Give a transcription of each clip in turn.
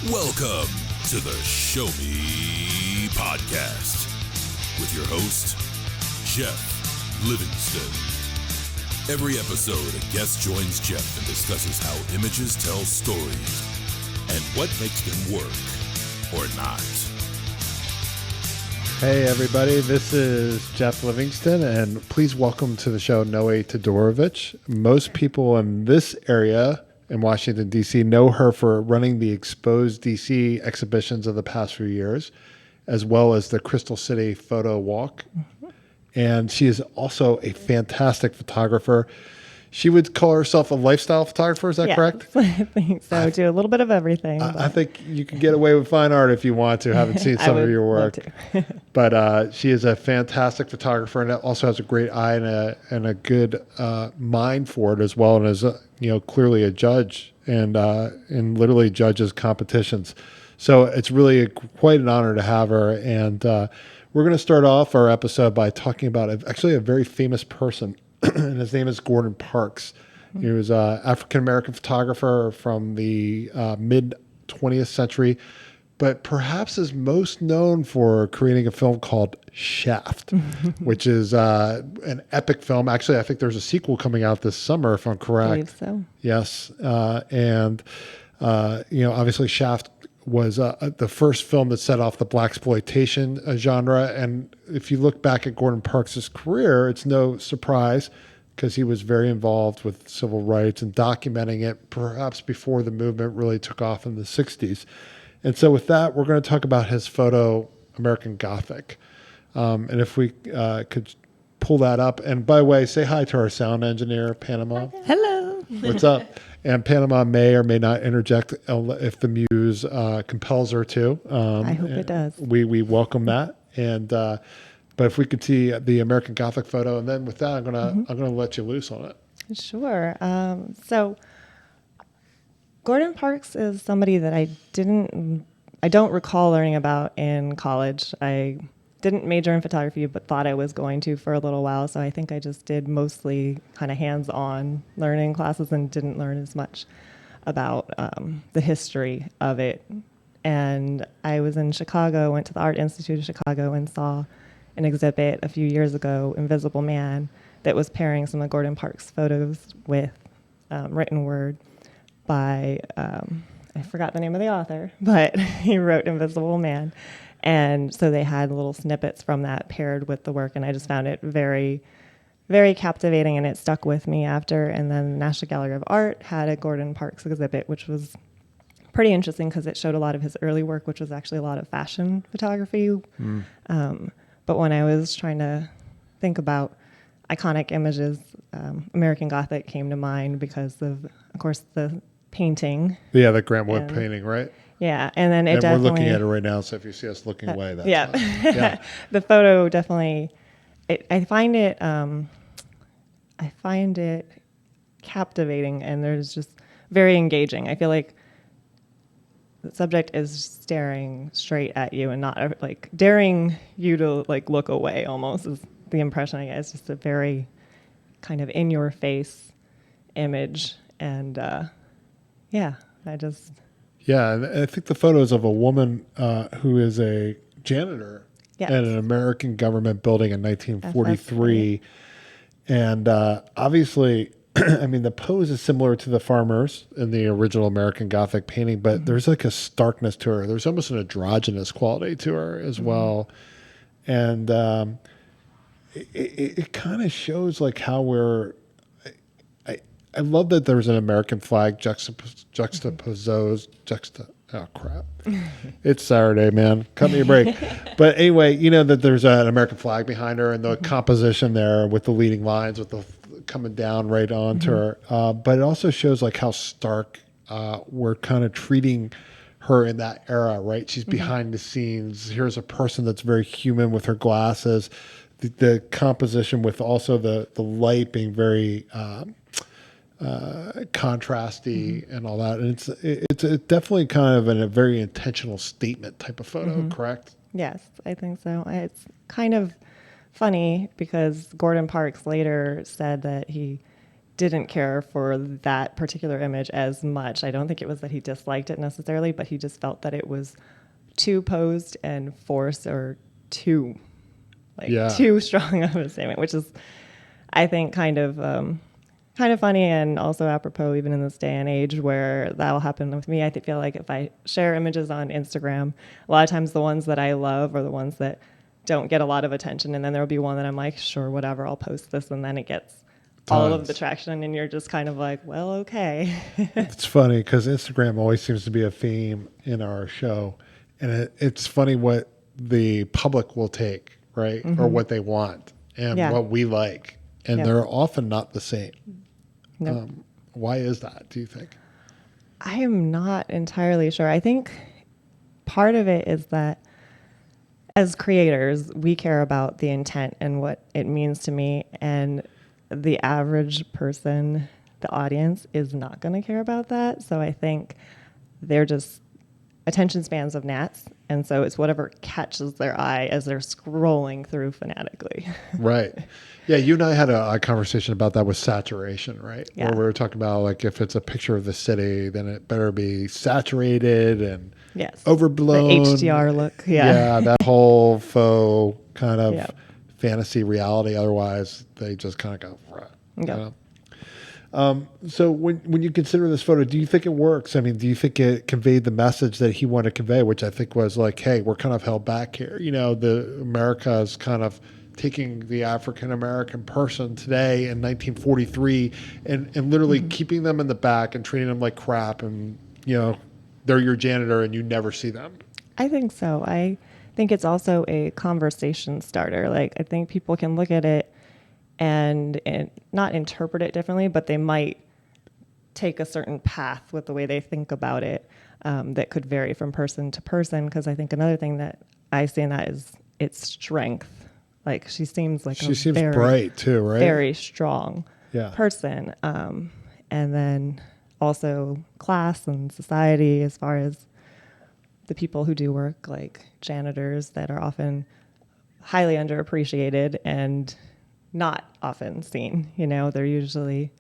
Welcome to the Show Me Podcast with your host, Geoff Livingston. Every episode, a guest joins Geoff and discusses how images tell stories and what makes them work or not. Hey everybody, this is Geoff Livingston, and please welcome to the show Noe Todorovich. Most people in this area in Washington, D.C. know her for running the Exposed DC exhibitions of the past few years, as well as the Crystal City Photo Walk. And she is also a fantastic photographer. She would call herself a lifestyle photographer, is that correct? I think so. I do a little bit of everything. I think you can get away with fine art if you want to. Haven't seen some of your work. But she is a fantastic photographer and also has a great eye and a good mind for it as well, and is clearly a judge and literally judges competitions. So it's really quite an honor to have her. And we're going to start off our episode by talking about actually a very famous person. And his name is Gordon Parks. He was an African-American photographer from the mid-20th century, but perhaps is most known for creating a film called Shaft, which is an epic film. Actually, I think there's a sequel coming out this summer, if I'm correct. I believe so. Yes. Obviously Shaft was the first film that set off the blaxploitation genre. And if you look back at Gordon Parks' career, it's no surprise because he was very involved with civil rights and documenting it perhaps before the movement really took off in the 60s. And so with that, we're going to talk about his photo, American Gothic. And if we could pull that up. And by the way, say hi to our sound engineer, Panama. Hello. What's up? And Panama may or may not interject if the muse compels her to. I hope it does. We welcome that. And but if we could see the American Gothic photo, and then with that, I'm gonna let you loose on it. Sure. So Gordon Parks is somebody that I don't recall learning about in college. I didn't major in photography, but thought I was going to for a little while. So I think I just did mostly kind of hands-on learning classes and didn't learn as much about the history of it. And I was in Chicago, went to the Art Institute of Chicago and saw an exhibit a few years ago, Invisible Man, that was pairing some of Gordon Parks' photos with written word by, I forgot the name of the author, but he wrote Invisible Man. And so they had little snippets from that paired with the work, and I just found it very, very captivating, and it stuck with me after. And then the National Gallery of Art had a Gordon Parks exhibit, which was pretty interesting because it showed a lot of his early work, which was actually a lot of fashion photography. But when I was trying to think about iconic images, American Gothic came to mind because of course, the painting. Yeah, the Grant Wood painting, right? Yeah, and then we're looking at it right now, so if you see us looking away, that's yeah. The photo definitely. I find it captivating, and there's just very engaging. I feel like the subject is staring straight at you and not like daring you to like look away. Almost is the impression I get. It's just a very kind of in your face image, and Yeah, and I think the photos of a woman who is a janitor at an American government building in 1943. And obviously, I mean, the pose is similar to the farmers in the original American Gothic painting, but there's like a starkness to her. There's almost an androgynous quality to her as well. And it kind of shows like how we're... I love that there's an American flag oh crap. It's Saturday, man. Cut me a break. But anyway, that there's an American flag behind her and the composition there with the leading lines with the coming down right onto her. But it also shows like how stark we're kind of treating her in that era, right? She's behind the scenes. Here's a person that's very human with her glasses. The composition with also the light being very contrasty and all that, and it's definitely kind of a very intentional statement type of photo, correct? Yes, I think so. It's kind of funny because Gordon Parks later said that he didn't care for that particular image as much. I don't think it was that he disliked it necessarily, but he just felt that it was too posed and forced, or too strong of a statement, which is, I think, kind of funny and also apropos even in this day and age where that'll happen with me. I feel like if I share images on Instagram, a lot of times the ones that I love are the ones that don't get a lot of attention, and then there'll be one that I'm like, sure, whatever, I'll post this, and then it gets all of the traction, and you're just kind of like, well, okay. It's funny because Instagram always seems to be a theme in our show, and it's funny what the public will take, right? Or what they want and what we like, and they're often not the same. Nope. Why is that, do you think? I am not entirely sure. I think part of it is that as creators, we care about the intent and what it means to me, and the average person, the audience, is not going to care about that. So I think they're just attention spans of gnats. And so it's whatever catches their eye as they're scrolling through fanatically. Right. Yeah, you and I had a conversation about that with saturation, right? Yeah. Where we were talking about, like, if it's a picture of the city, then it better be saturated and overblown. The HDR look. Yeah, that whole faux kind of fantasy reality. Otherwise, they just kind of go, you know? So when you consider this photo, do you think it works? I mean, do you think it conveyed the message that he wanted to convey, which I think was like, hey, we're kind of held back here. You know, America is kind of taking the African-American person today in 1943 and literally keeping them in the back and treating them like crap. And, you know, they're your janitor and you never see them. I think so. I think it's also a conversation starter. Like, I think people can look at it and not interpret it differently, but they might take a certain path with the way they think about it that could vary from person to person. Because I think another thing that I see in that is its strength. Like, she seems very bright too, right? Very strong person. And then also class and society, as far as the people who do work, like janitors, that are often highly underappreciated and not often seen. You know, they're usually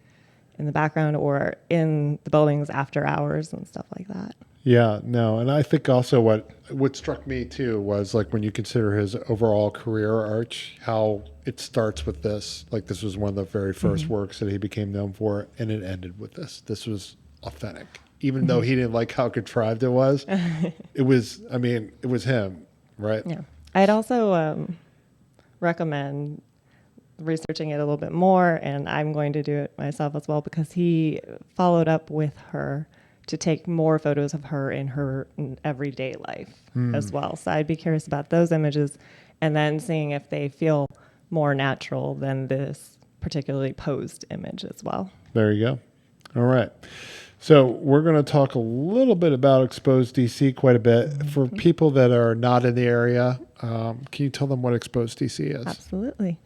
in the background or in the buildings after hours and stuff like that. Yeah, no. And I think also what struck me too was, like, when you consider his overall career arch, how it starts with this. Like, this was one of the very first works that he became known for, and it ended with this. This was authentic. Even though he didn't like how contrived it was, it was him, right? Yeah. I'd also recommend researching it a little bit more, and I'm going to do it myself as well, because he followed up with her to take more photos of her in her everyday life as well. So I'd be curious about those images, and then seeing if they feel more natural than this particularly posed image as well. There you go. All right. So we're going to talk a little bit about Exposed DC quite a bit. For people that are not in the area, can you tell them what Exposed DC is? Absolutely.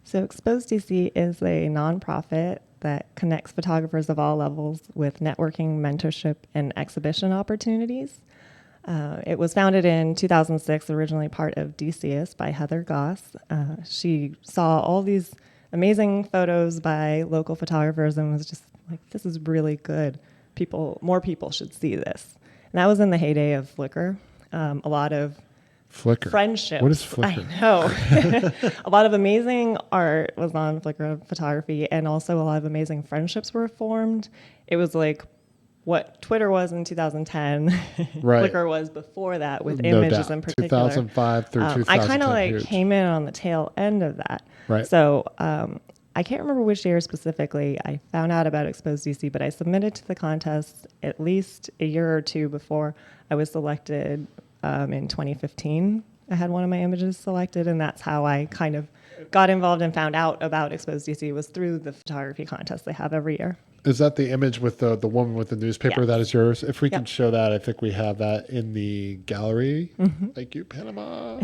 So Exposed DC is a nonprofit that connects photographers of all levels with networking, mentorship, and exhibition opportunities. It was founded in 2006, originally part of DCS by Heather Goss. She saw all these amazing photos by local photographers and was just like, this is really good. More people should see this. And that was in the heyday of Flickr. A lot of Flickr. Friendships. What is Flickr? I know. A lot of amazing art was on Flickr photography, and also a lot of amazing friendships were formed. It was like what Twitter was in 2010. Right. Flickr was before that, with images in particular. 2005 through 2010. I kind of came in on the tail end of that. Right. So I can't remember which year specifically I found out about Exposed DC, but I submitted to the contest at least a year or two before I was selected. In 2015, I had one of my images selected, and that's how I kind of got involved and found out about Exposed DC, was through the photography contest they have every year. Is that the image with the woman with the newspaper? Yes. That is yours? If we can show that, I think we have that in the gallery. Thank you, Panama.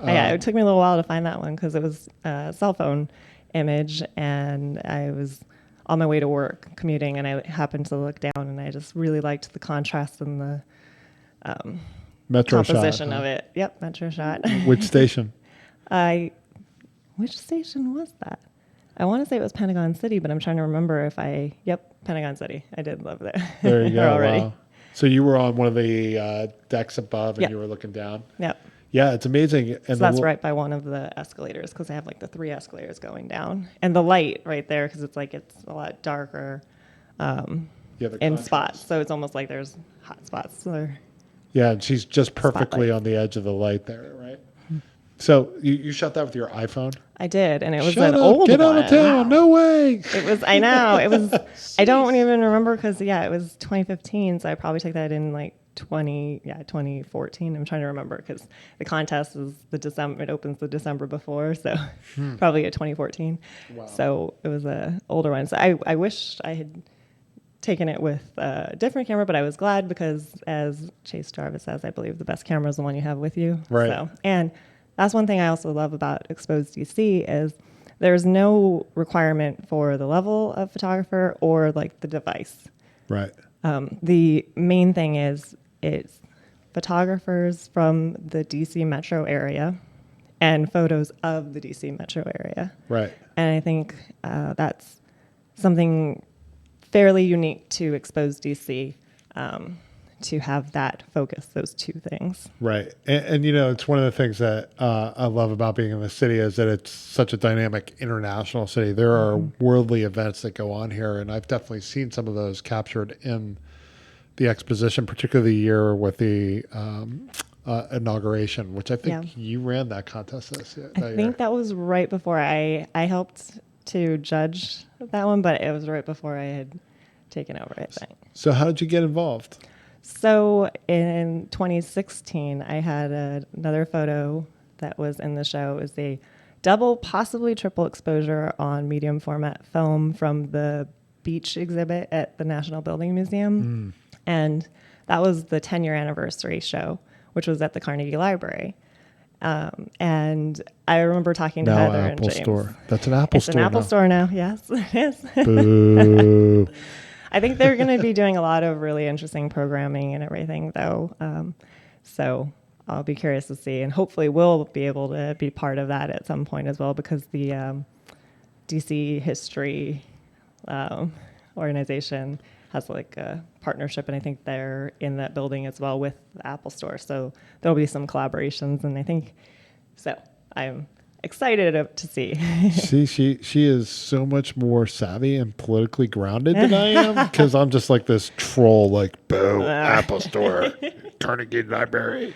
Yeah, it took me a little while to find that one because it was a cell phone image, and I was on my way to work commuting, and I happened to look down, and I just really liked the contrast and the Metro composition shot, of it. Yep, Metro shot. Which station? Which station was that? I want to say it was Pentagon City, but I'm trying to remember if Pentagon City. I did live there. There you go. already. Wow. So you were on one of the decks above and you were looking down? Yep. Yeah, it's amazing. And so that's right by one of the escalators because they have like the 3 escalators going down. And the light right there because it's a lot darker in spots. So it's almost like there's hot spots. Yeah, and she's just perfectly on the edge of the light there, right? So you shot that with your iPhone? I did, and it was an old Get one. out of town! No way! It was. I know it was. I don't even remember because it was 2015. So I probably took that in like 2014. I'm trying to remember because the contest is the December. It opens the December before, so probably at 2014. Wow. So it was a older one. So I wish I had taken it with a different camera, but I was glad because as Chase Jarvis says, I believe the best camera is the one you have with you. Right. So, and that's one thing I also love about Exposed DC is there's no requirement for the level of photographer or like the device. Right. The main thing is it's photographers from the DC metro area and photos of the DC metro area. Right. And I think that's something fairly unique to Exposed DC. To have that focus, those two things. Right. And it's one of the things that I love about being in the city is that it's such a dynamic international city. There are worldly events that go on here, and I've definitely seen some of those captured in the exposition, particularly the year with the inauguration, which I think you ran that contest this year. I think that was right before I helped to judge that one, but it was right before I had taken over, I think. So how did you get involved? So in 2016, I had another photo that was in the show. It was a double, possibly triple exposure on medium format film from the beach exhibit at the National Building Museum. And that was the 10-year anniversary show, which was at the Carnegie Library. And I remember talking to Heather and James. Store. That's an Apple store. It's an Apple store now. Yes, it is. Boo. I think they're going to be doing a lot of really interesting programming and everything, though. So I'll be curious to see, and hopefully we'll be able to be part of that at some point as well, because the DC History organization has like a partnership, and I think they're in that building as well with the Apple Store. So there'll be some collaborations, and I think so. I'm excited to see. See, she is so much more savvy and politically grounded than I am, because I'm just like this troll, like, boo, Apple Store, Carnegie Library.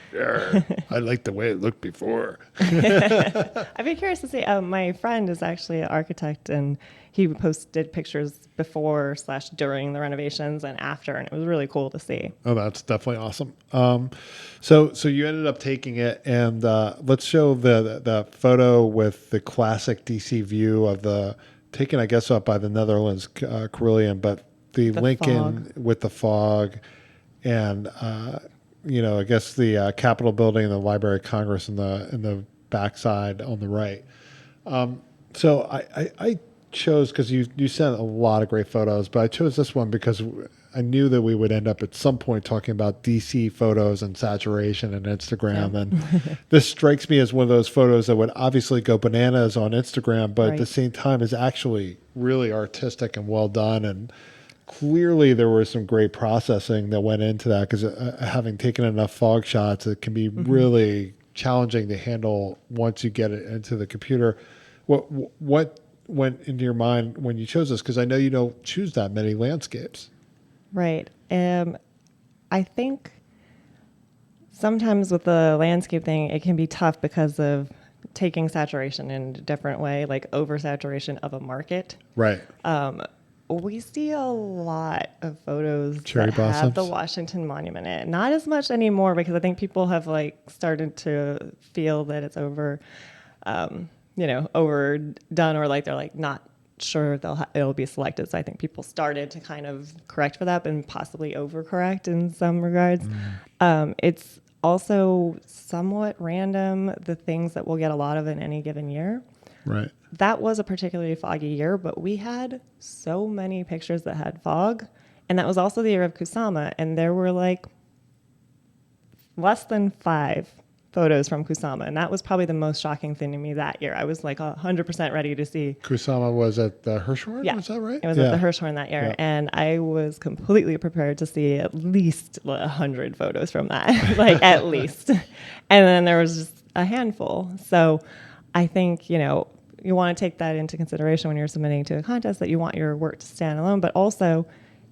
I liked the way it looked before. I'd be curious to see. My friend is actually an architect, and he posted pictures before/during the renovations and after, and it was really cool to see. Oh, that's definitely awesome. So you ended up taking it, and let's show the photo with the classic DC view of the taken, I guess, up by the Netherlands Carillon, but the Lincoln fog. With the fog, and I guess the Capitol building and the Library of Congress in the backside on the right. So I chose, because you sent a lot of great photos, but I chose this one because I knew that we would end up at some point talking about DC photos and saturation and Instagram. Yeah. And this strikes me as one of those photos that would obviously go bananas on Instagram, but at the same time is actually really artistic and well done. And clearly there was some great processing that went into that, because having taken enough fog shots, it can be really challenging to handle once you get it into the computer. What went into your mind when you chose this? Because I know you don't choose that many landscapes. Right. I think sometimes with the landscape thing, it can be tough because of taking saturation in a different way, like oversaturation of a market. Right. We see a lot of photos Cherry that blossoms. have the Washington Monument in it. Not as much anymore, because I think people have started to feel that it's overdone, or they're not sure it'll be selected. So I think people started to kind of correct for that and possibly overcorrect in some regards. It's also somewhat random, the things that we'll get a lot of in any given year. Right. That was a particularly foggy year, but we had so many pictures that had fog. And that was also the year of Kusama. And there were less than 5 photos from Kusama. And that was probably the most shocking thing to me that year. I was like 100% ready to see. Kusama was at the Hirshhorn? Yeah. Was that right? It was at the Hirshhorn that year. Yeah. And I was completely prepared to see at least 100 photos from that, like at least. And then there was just a handful. So I think, you want to take that into consideration when you're submitting to a contest, that you want your work to stand alone, but also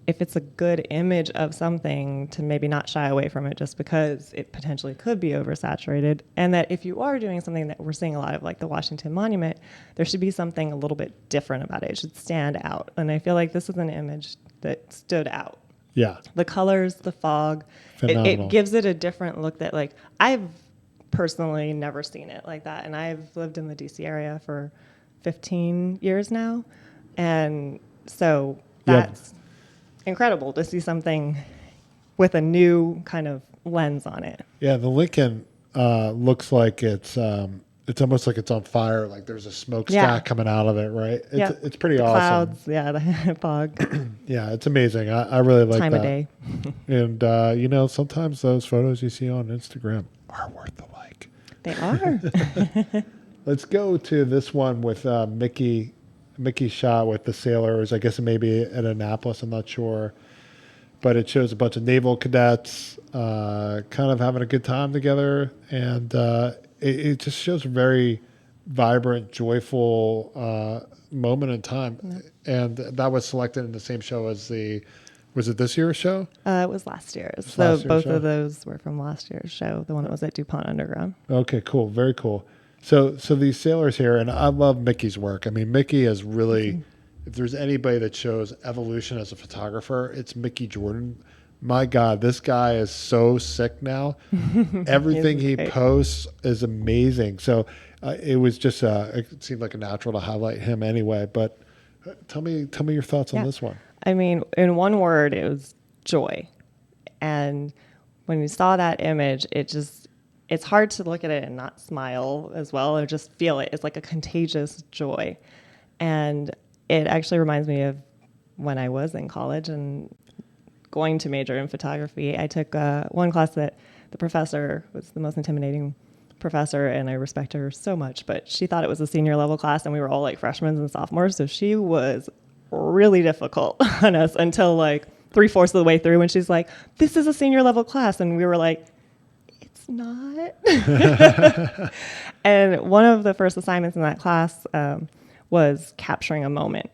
if it's a good image of something, to maybe not shy away from it just because it potentially could be oversaturated. And that if you are doing something that we're seeing a lot of, like the Washington Monument, there should be something a little bit different about it. It should stand out. And I feel like this is an image that stood out. Yeah. The colors, the fog, it gives it a different look that, like, I've personally never seen it like that. And I've lived in the DC area for 15 years now. And so that's incredible to see something with a new kind of lens on it. Yeah, the Lincoln looks like it's almost like it's on fire. Like there's a smokestack coming out of it, right? It's pretty awesome. Clouds, the fog. Yeah, it's amazing. I really like time that. Of day. And sometimes those photos you see on Instagram are worth the like. They are. Let's go to this one with Mickey shot with the sailors. I guess it may be at Annapolis. I'm not sure. But it shows a bunch of naval cadets kind of having a good time together. And it just shows a very vibrant, joyful moment in time. Mm-hmm. And that was selected in the same show as was it this year's show? It was last year's. So both of those were from last year's show, the one that was at DuPont Underground. Okay, cool. Very cool. So these sailors here, and I love Mickey's work. I mean, Mickey is really, if there's anybody that shows evolution as a photographer, it's Mickey Jordan. My God, this guy is so sick now. Everything he posts is amazing. So it was just, it seemed like a natural to highlight him anyway. But tell me your thoughts on this one. I mean, in one word, it was joy. And when we saw that image, it's hard to look at it and not smile as well, or just feel it. It's like a contagious joy. And it actually reminds me of when I was in college and going to major in photography. I took one class that the professor was the most intimidating professor, and I respect her so much, but she thought it was a senior level class, and we were all like freshmen and sophomores, so she was really difficult on us until like 3/4 of the way through, when she's like, this is a senior level class, and we were like, not. And one of the first assignments in that class was capturing a moment.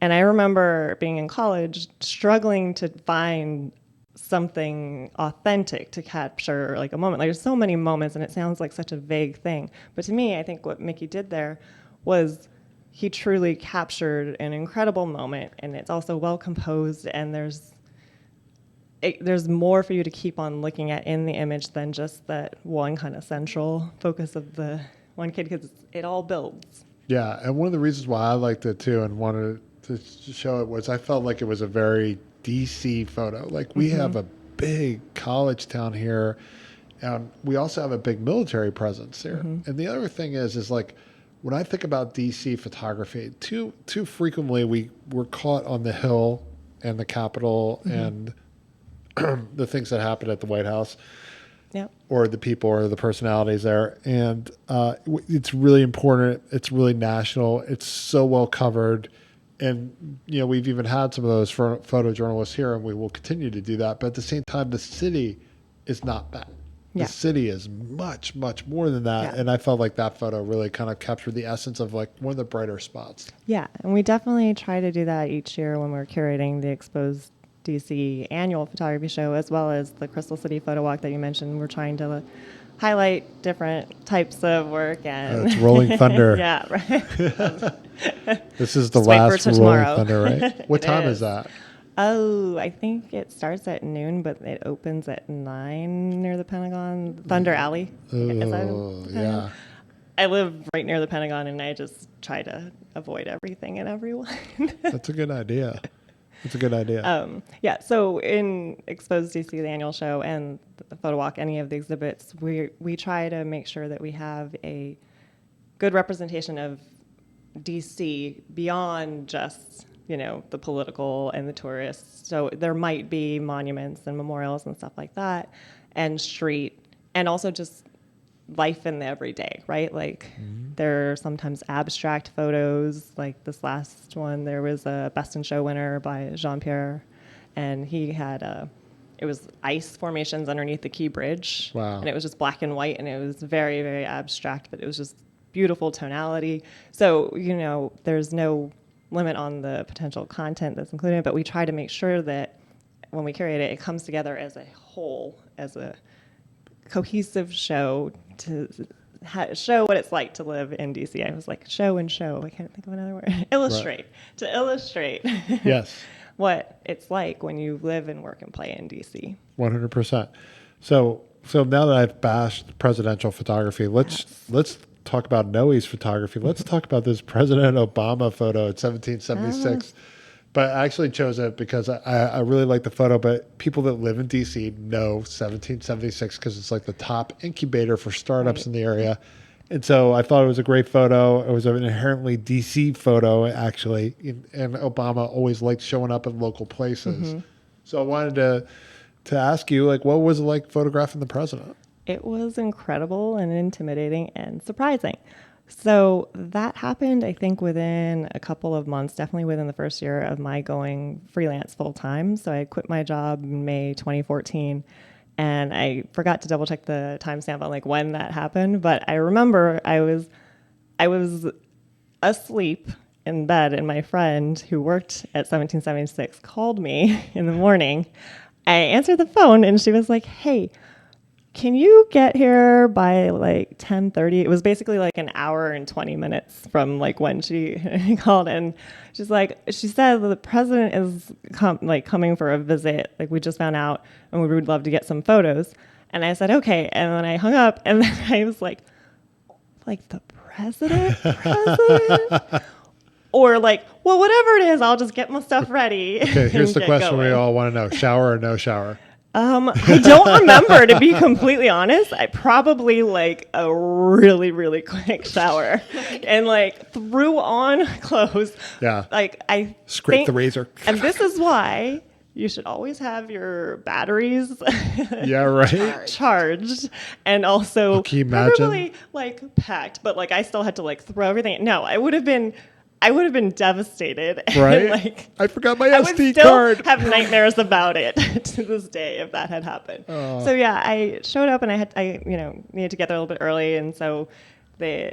And I remember being in college struggling to find something authentic to capture like a moment. Like there's so many moments and it sounds like such a vague thing. But to me, I think what Mickey did there was he truly captured an incredible moment, and it's also well composed, and there's more for you to keep on looking at in the image than just that one kind of central focus of the one kid, because it all builds. Yeah, and one of the reasons why I liked it too and wanted to show it was I felt like it was a very DC photo. Like we have a big college town here, and we also have a big military presence here. Mm-hmm. And the other thing is like when I think about DC photography, too frequently we're caught on the Hill and the Capitol and the things that happen at the White House, or the people or the personalities there. And it's really important. It's really national. It's so well covered. And, we've even had some of those photojournalists here, and we will continue to do that. But at the same time, the city is not that. Yeah. The city is much, much more than that. Yeah. And I felt like that photo really kind of captured the essence of like one of the brighter spots. Yeah. And we definitely try to do that each year when we're curating the Exposed DC annual photography show, as well as the Crystal City Photo Walk that you mentioned. We're trying to highlight different types of work. And it's Rolling Thunder. Yeah, right. This is the last Rolling Thunder, right? What time is that? Oh, I think it starts at noon, but it opens at 9 near the Pentagon. Thunder Alley. Oh, yeah. I live right near the Pentagon, and I just try to avoid everything and everyone. That's a good idea. It's a good idea. So in Exposed DC, the annual show, and the Photo Walk, any of the exhibits, we try to make sure that we have a good representation of DC beyond just, the political and the tourists. So there might be monuments and memorials and stuff like that, and street, and also just life in the everyday, right? Like there are sometimes abstract photos. Like this last one, there was a Best in Show winner by Jean-Pierre, and he had it was ice formations underneath the Key Bridge. Wow. And it was just black and white, and it was very, very abstract, but it was just beautiful tonality. So, you know, there's no limit on the potential content that's included, but we try to make sure that when we curate it, it comes together as a whole, as a cohesive show to show what it's like to live in DC. I was like, show and show. I can't think of another word. Illustrate. Right. To illustrate. Yes. What it's like when you live and work and play in DC. 100%. So now that I've bashed presidential photography, let's talk about Noe's photography. Let's talk about this President Obama photo at 1776. But I actually chose it because I really like the photo, but people that live in DC know 1776 because it's like the top incubator for startups in the area. And so I thought it was a great photo. It was an inherently DC photo, actually. And Obama always liked showing up in local places. So I wanted to ask you, like, what was it like photographing the president? It was incredible and intimidating and surprising. So that happened, I think, within a couple of months, definitely within the first year of my going freelance full time. So I quit my job in May 2014, and I forgot to double check the timestamp on like when that happened. But I remember I was asleep in bed, and my friend who worked at 1776 called me in the morning. I answered the phone, and she was like, "Hey, can you get here by like 10:30? It was basically like an hour and 20 minutes from like when she called. And she said the president is coming for a visit. Like we just found out, and we would love to get some photos. And I said, okay. And then I hung up, and then I was like the president? Or like, well, whatever it is, I'll just get my stuff ready. Okay, here's the question we all want to know. Shower or no shower? I don't remember, to be completely honest. I probably like a really, really quick shower and like threw on clothes. Yeah. Like I scraped the razor. And this is why you should always have your batteries charged and also probably like packed, but like I still had to like throw everything. No, I would have been devastated. Right? And, like, I forgot my SD I would still card. have nightmares about it to this day if that had happened. Oh. So yeah, I showed up and I needed to get there a little bit early, and so the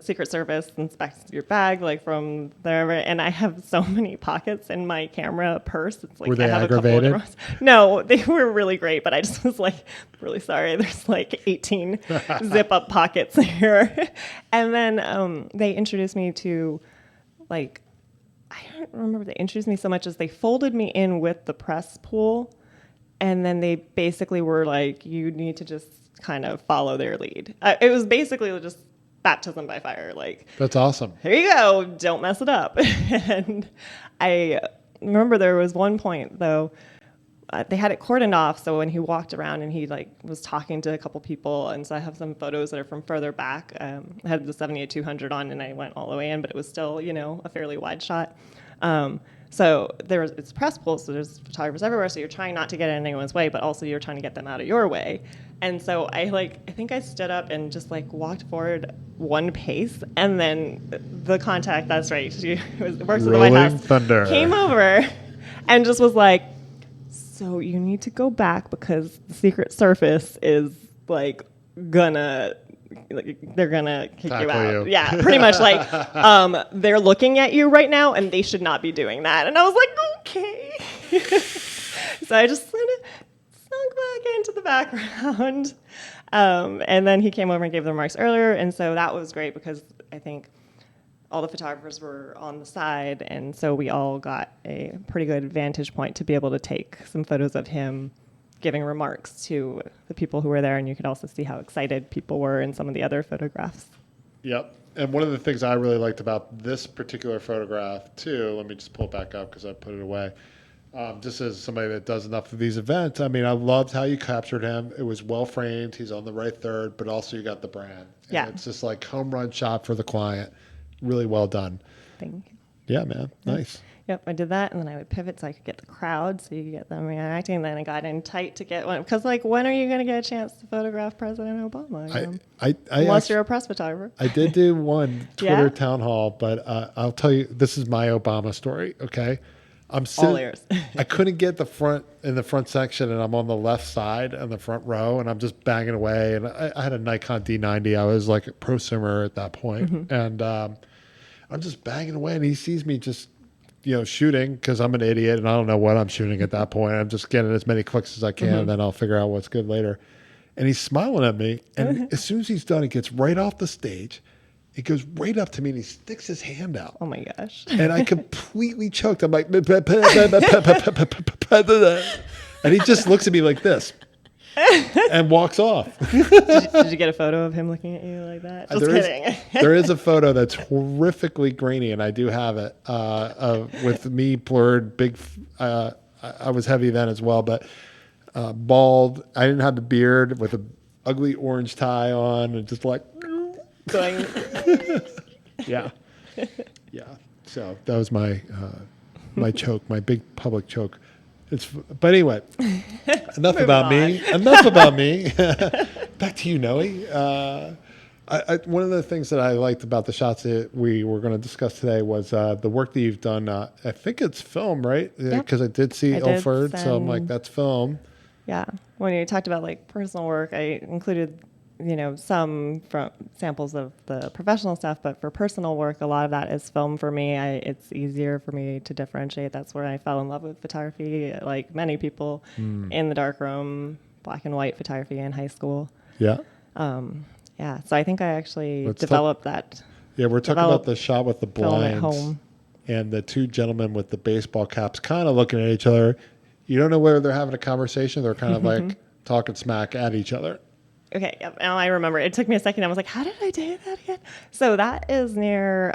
Secret Service inspects your bag like from there, and I have so many pockets in my camera purse. It's like were they I have aggravated? A couple of different ones. No, they were really great, but I just was like really sorry. There's like 18 zip up pockets here. And then they introduced me to like, I don't remember they introduced me so much as they folded me in with the press pool, and then they basically were like, you need to just kind of follow their lead. It was basically just baptism by fire. Like, that's awesome. Here you go. Don't mess it up. And I remember there was one point though, they had it cordoned off. So when he walked around and he like was talking to a couple people, and so I have some photos that are from further back. I had the 78-200 on, and I went all the way in, but it was still, a fairly wide shot. So it's press pool, so there's photographers everywhere. So you're trying not to get in anyone's way, but also you're trying to get them out of your way. And so I think I stood up and just like walked forward one pace, and then the contact, that's right, she works at the White House, Thunder. Came over and just was like, so you need to go back because the Secret Service is like they're gonna kick Tackle you out. you. Yeah, pretty much like they're looking at you right now, and they should not be doing that. And I was like, okay. So I just kind of snuck back into the background. And then he came over and gave the remarks earlier, and so that was great because I think all the photographers were on the side, and so we all got a pretty good vantage point to be able to take some photos of him giving remarks to the people who were there, and you could also see how excited people were in some of the other photographs. Yep. And one of the things I really liked about this particular photograph, too, let me just pull it back up because I put it away, just as somebody that does enough of these events, I mean, I loved how you captured him. It was well framed. He's on the right third, but also you got the brand. And yeah. It's just like home run shot for the client. Really well done. Thank you. Yeah, man. Nice. Yep, I did that, and then I would pivot so I could get the crowd, so you could get them reacting. And then I got in tight to get one, because like, when are you going to get a chance to photograph President Obama? Unless you're a press photographer. I did do one Twitter town hall, but I'll tell you, this is my Obama story. Okay, I'm sitting. All ears. I couldn't get the front section, and I'm on the left side in the front row, and I'm just banging away. And I had a Nikon D90. I was like a prosumer at that point, and I'm just banging away, and he sees me just, shooting, because I'm an idiot and I don't know what I'm shooting at that point. I'm just getting as many clicks as I can, and then I'll figure out what's good later. And he's smiling at me, and as soon as he's done, he gets right off the stage. He goes right up to me and he sticks his hand out. Oh my gosh. And I completely choked. I'm like, and he just looks at me like this and walks off. Did you get a photo of him looking at you like that? Just kidding. There is a photo that's horrifically grainy, and I do have it, with me blurred, big. I was heavy then as well, but bald. I didn't have the beard, with an ugly orange tie on, and just like going. Yeah. So that was my my choke, my big public choke. But anyway, enough about me. Back to you, Noe. One of the things that I liked about the shots that we were going to discuss today was the work that you've done. I think it's film, right? Because I did see Ilford, so I'm like, that's film. Yeah. When you talked about like personal work, I included, some from samples of the professional stuff, but for personal work, a lot of that is film for me. It's easier for me to differentiate. That's where I fell in love with photography, like many people in the darkroom, black and white photography in high school. Yeah. Yeah. So I think I actually developed that. Yeah, we're talking about the shot with the blinds at home. And the two gentlemen with the baseball caps kind of looking at each other. You don't know whether they're having a conversation. They're kind of like talking smack at each other. Okay, yep. Now I remember. It took me a second. I was like, how did I do that again? So that is near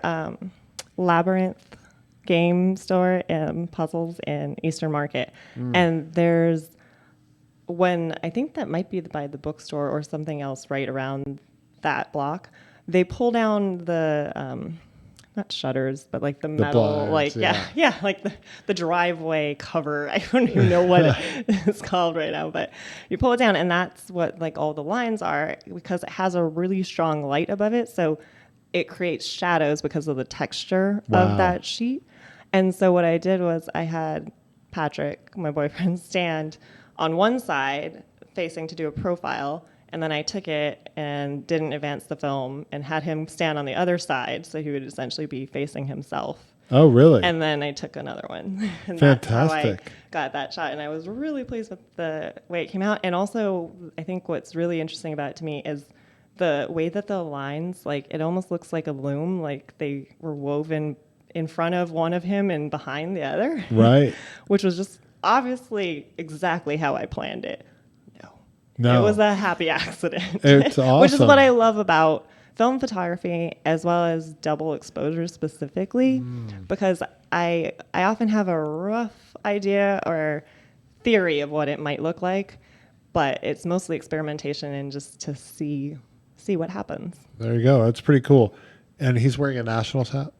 Labyrinth game store and puzzles in Eastern Market. And there's I think that might be by the bookstore or something else right around that block. They pull down the not shutters, but like the metal, blinds, like the driveway cover. I don't even know what it's called right now, but you pull it down, and that's what like all the lines are, because it has a really strong light above it, so it creates shadows because of the texture of that sheet. And so what I did was I had Patrick, my boyfriend, stand on one side facing to do a profile. And then I took it and didn't advance the film and had him stand on the other side, so he would essentially be facing himself. Oh, really? And then I took another one. And fantastic. That's how I got that shot. And I was really pleased with the way it came out. And also, I think what's really interesting about it to me is the way that the lines, like, it almost looks like a loom, like they were woven in front of one of him and behind the other. Right. Which was just obviously exactly how I planned it. No. It was a happy accident. It's awesome. Which is what I love about film photography, as well as double exposure specifically, because I often have a rough idea or theory of what it might look like, but it's mostly experimentation and just to see what happens. There you go. That's pretty cool. And he's wearing a Nationals hat?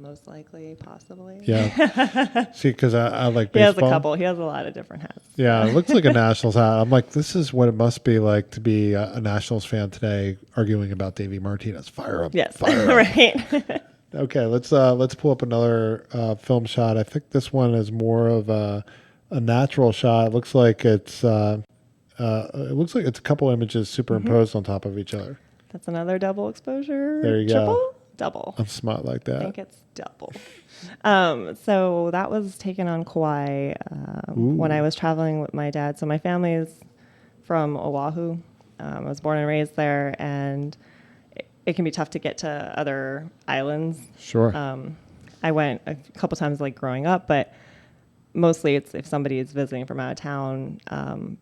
Most likely, possibly. Yeah. See, because I like baseball. He has a couple. He has a lot of different hats. Yeah, it looks like a Nationals hat. I'm like, this is what it must be like to be a Nationals fan today, arguing about Davey Martinez. Fire up. Yes. Fire up. Right. Okay, let's pull up another film shot. I think this one is more of a natural shot. It looks like it's a couple images superimposed on top of each other. That's another double exposure. There you go. Double. I'm smart like that. I think it's double. So that was taken on Kauai when I was traveling with my dad. So my family is from Oahu. I was born and raised there, and it can be tough to get to other islands. Sure. I went a couple times like growing up, but mostly it's if somebody is visiting from out of town.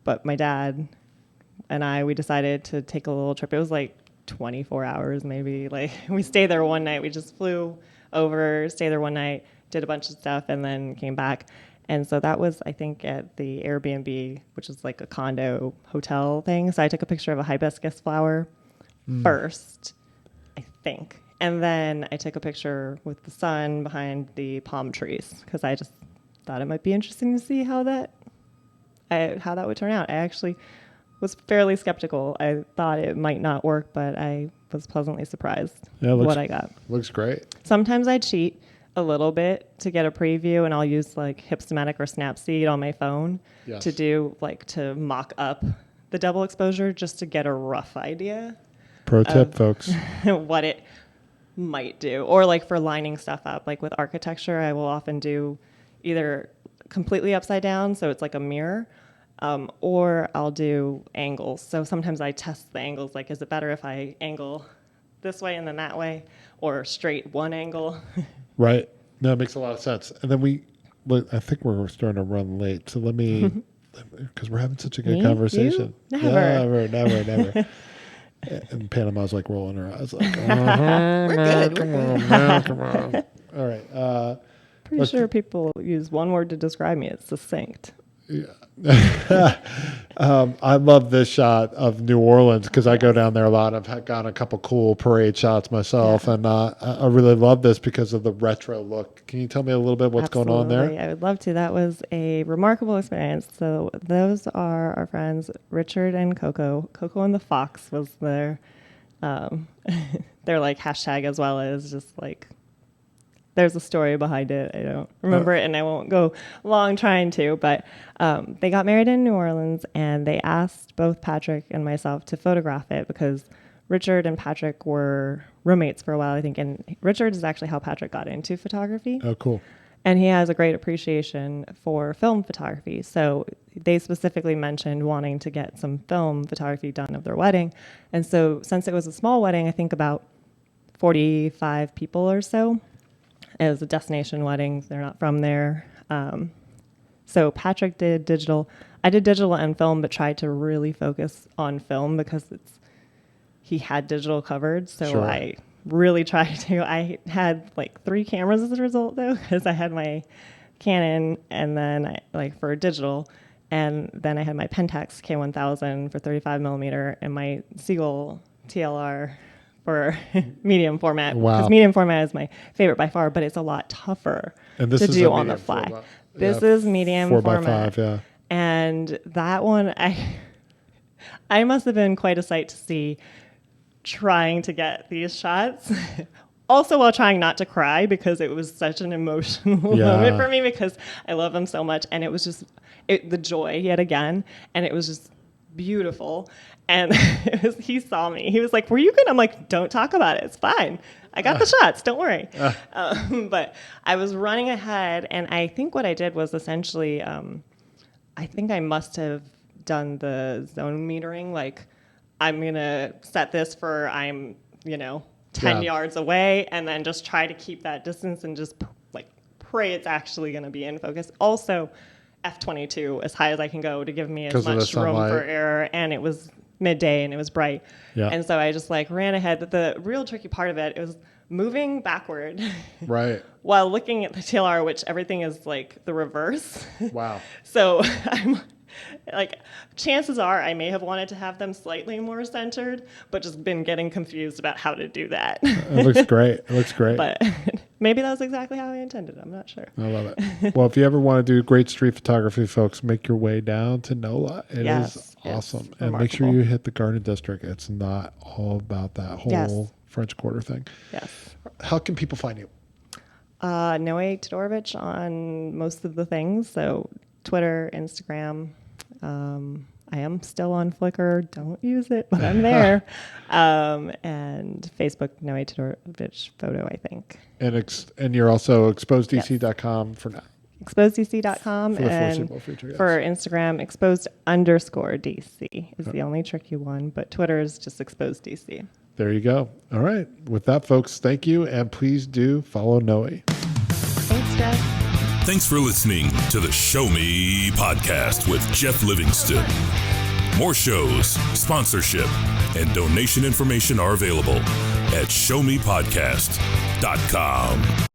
But my dad and we decided to take a little trip. It was like 24 hours maybe. Like we stayed there one night. We just flew over, stayed there one night, did a bunch of stuff, and then came back. And so that was, I think, at the Airbnb, which is like a condo hotel thing. So I took a picture of a hibiscus flower first, I think. And then I took a picture with the sun behind the palm trees because I just thought it might be interesting to see how that would turn out. I actually was fairly skeptical. I thought it might not work, but I was pleasantly surprised what I got. Looks great. Sometimes I cheat a little bit to get a preview, and I'll use like Hipstamatic or Snapseed on my phone to mock up the double exposure just to get a rough idea. Pro tip, folks. What it might do. Or like for lining stuff up, like with architecture, I will often do either completely upside down, so it's like a mirror, or I'll do angles. So sometimes I test the angles, like is it better if I angle this way and then that way, or straight one angle? Right. No, it makes a lot of sense. And then I think we're starting to run late, so let me, because we're having such a good conversation. Never. And Panama's like rolling her eyes like, we're good. Come on. All right. Pretty sure people use one word to describe me. It's succinct. Yeah. I love this shot of New Orleans because I go down there a lot. I've gotten a couple cool parade shots myself, and I really love this because of the retro look. Can you tell me a little bit what's going on there? I would love to. That was a remarkable experience. So those are our friends Richard and Coco. Coco and the Fox was their like hashtag, as well as just like there's a story behind it. I don't remember it, and I won't go long trying to, but they got married in New Orleans, and they asked both Patrick and myself to photograph it because Richard and Patrick were roommates for a while, I think, and Richard is actually how Patrick got into photography. Oh, cool. And he has a great appreciation for film photography. So they specifically mentioned wanting to get some film photography done of their wedding. And so since it was a small wedding, I think about 45 people or so, it was a destination wedding. They're not from there. So Patrick did digital. I did digital and film, but tried to really focus on film because he had digital covered. So sure. I really tried to. I had like 3 cameras as a result, though, because I had my Canon, and then for digital, and then I had my Pentax K1000 for 35 millimeter, and my Seagull TLR for medium format. Wow. Because medium format is my favorite by far, but it's a lot tougher to do on the fly. This is medium 4x5, yeah. And that one, I must have been quite a sight to see trying to get these shots. Also while trying not to cry because it was such an emotional moment for me because I love him so much. And it was just the joy yet again. And it was just beautiful. And he saw me. He was like, were you good? I'm like, don't talk about it. It's fine. I got the shots. Don't worry. But I was running ahead. And I think what I did was essentially, I think I must have done the zone metering. Like, I'm going to set this for 10 yards away, and then just try to keep that distance and just pray it's actually going to be in focus. Also, F22 as high as I can go to give me as much room for error. And it was midday and it was bright. Yeah. And so I just ran ahead. But the real tricky part of it was moving backward. Right. While looking at the TLR, which everything is the reverse. Wow. So I'm chances are I may have wanted to have them slightly more centered, but just been getting confused about how to do that. It looks great. But maybe that was exactly how I intended. I'm not sure. I love it. Well, if you ever want to do great street photography, folks, make your way down to NOLA. It is awesome. And remarkable. Make sure you hit the Garden District. It's not all about that whole French Quarter thing. Yes. How can people find you? Noe Todorovich on most of the things. So Twitter, Instagram. I am still on Flickr. Don't use it, but I'm there. And Facebook, Noe Todorovich Photo, I think. And you're also exposeddc.com for now. Exposeddc.com. For the and foreseeable future, yes. For Instagram, exposed_DC is the only tricky one, but Twitter is just exposeddc. There you go. All right. With that, folks, thank you. And please do follow Noe. Thanks, Jeff. Thanks for listening to the Show Me podcast with Geoff Livingston. More shows, sponsorship, and donation information are available at showmepodcast.com.